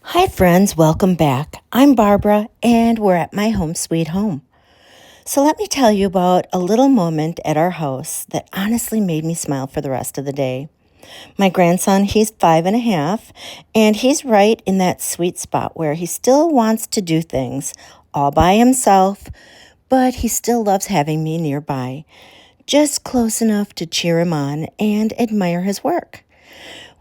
Hi, friends. Welcome back. I'm Barbara, and we're at my home sweet home. So, let me tell you about a little moment at our house that honestly made me smile for the rest of the day. My grandson, he's 5.5, and he's right in that sweet spot where he still wants to do things all by himself, but he still loves having me nearby, just close enough to cheer him on and admire his work.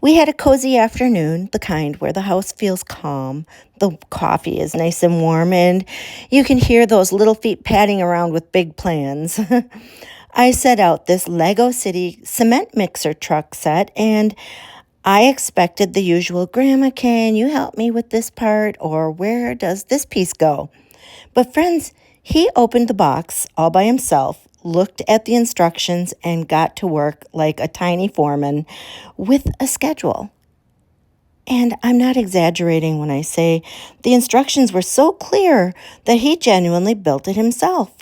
We had a cozy afternoon, the kind where the house feels calm, the coffee is nice and warm, and you can hear those little feet padding around with big plans. I set out this Lego City cement mixer truck set, and I expected the usual, Grandma, can you help me with this part? Or where does this piece go? But friends, he opened the box all by himself, looked at the instructions, and got to work like a tiny foreman with a schedule. And I'm not exaggerating when I say the instructions were so clear that he genuinely built it himself.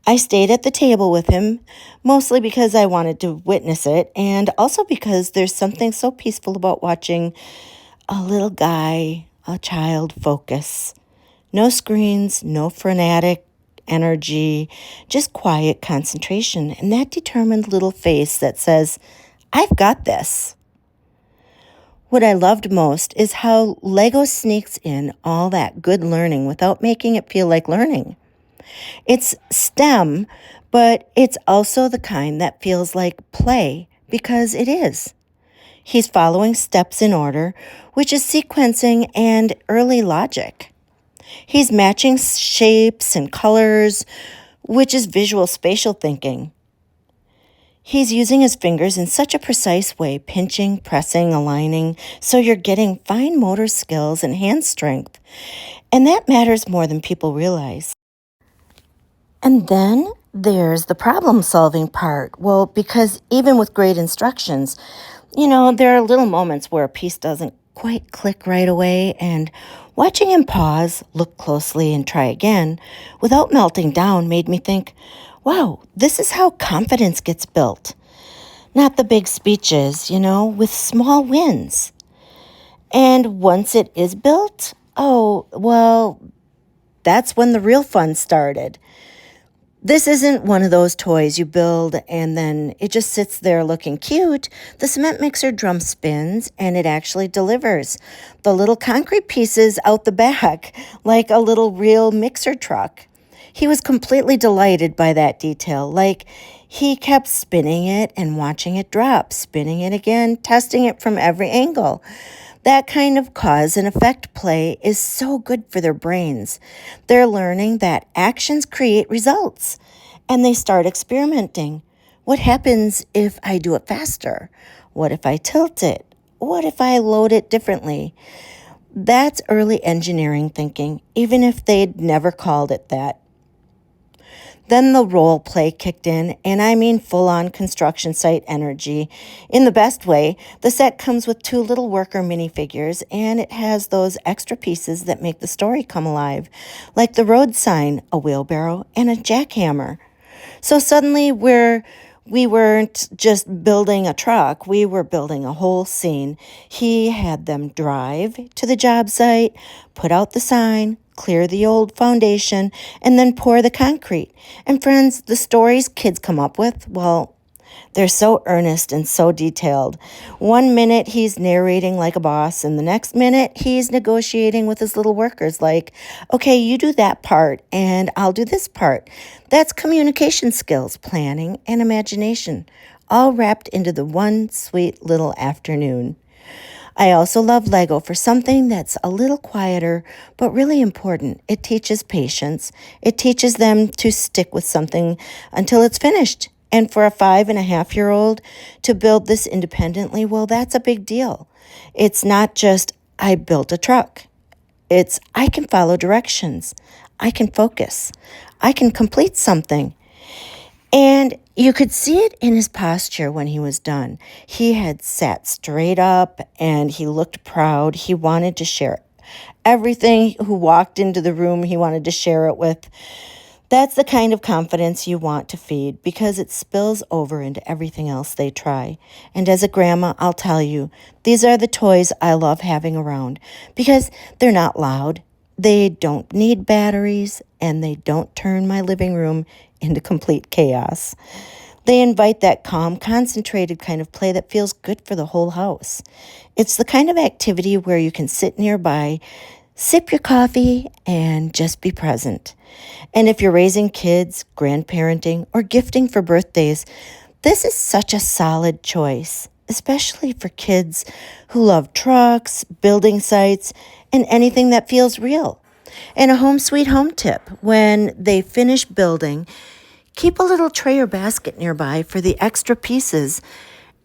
I stayed at the table with him, mostly because I wanted to witness it, and also because there's something so peaceful about watching a little guy, a child, focus. No screens, no frenetic energy, just quiet concentration, and that determined little face that says, I've got this. What I loved most is how Lego sneaks in all that good learning without making it feel like learning. It's STEM, but it's also the kind that feels like play because it is. He's following steps in order, which is sequencing and early logic. He's matching shapes and colors, which is visual spatial thinking. He's using his fingers in such a precise way, pinching, pressing, aligning, so you're getting fine motor skills and hand strength. And that matters more than people realize. And then there's the problem solving part. Well, because even with great instructions, there are little moments where a piece doesn't quite click right away, and watching him pause, look closely, and try again without melting down made me think, wow, this is how confidence gets built. Not the big speeches, with small wins. And once it is built, oh, well, that's when the real fun started. This isn't one of those toys you build and then it just sits there looking cute. The cement mixer drum spins and it actually delivers the little concrete pieces out the back like a little real mixer truck. He was completely delighted by that detail. Like he kept spinning it and watching it drop, spinning it again, testing it from every angle. That kind of cause and effect play is so good for their brains. They're learning that actions create results, and they start experimenting. What happens if I do it faster? What if I tilt it? What if I load it differently? That's early engineering thinking, even if they'd never called it that. Then the role play kicked in, and I mean full-on construction site energy. In the best way, the set comes with 2 little worker minifigures, and it has those extra pieces that make the story come alive, like the road sign, a wheelbarrow, and a jackhammer. So suddenly we weren't just building a truck, we were building a whole scene. He had them drive to the job site, put out the sign, clear the old foundation, and then pour the concrete. And friends, the stories kids come up with, well, they're so earnest and so detailed. One minute he's narrating like a boss, and the next minute he's negotiating with his little workers like, okay, you do that part, and I'll do this part. That's communication skills, planning, and imagination, all wrapped into the one sweet little afternoon. I also love Lego for something that's a little quieter, but really important. It teaches patience. It teaches them to stick with something until it's finished. And for a 5.5-year-old to build this independently, well, that's a big deal. It's not just, I built a truck. It's, I can follow directions. I can focus. I can complete something. And you could see it in his posture when he was done. He had sat straight up and he looked proud. He wanted to share everything who walked into the room, he wanted to share it with. That's the kind of confidence you want to feed because it spills over into everything else they try. And as a grandma, I'll tell you, these are the toys I love having around because they're not loud, they don't need batteries, and they don't turn my living room into complete chaos. They invite that calm, concentrated kind of play that feels good for the whole house. It's the kind of activity where you can sit nearby, sip your coffee, and just be present. And if you're raising kids, grandparenting, or gifting for birthdays, this is such a solid choice, especially for kids who love trucks, building sites, and anything that feels real. And a home sweet home tip: when they finish building, keep a little tray or basket nearby for the extra pieces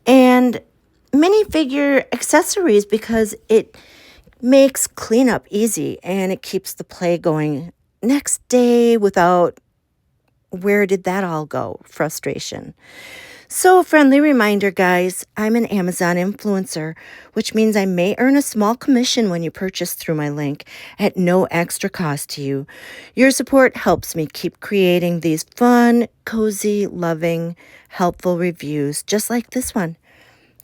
and minifigure accessories because it makes cleanup easy and it keeps the play going next day without where did that all go frustration. So, a friendly reminder, guys, I'm an Amazon influencer, which means I may earn a small commission when you purchase through my link at no extra cost to you. Your support helps me keep creating these fun, cozy, loving, helpful reviews just like this one.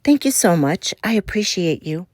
Thank you so much. I appreciate you.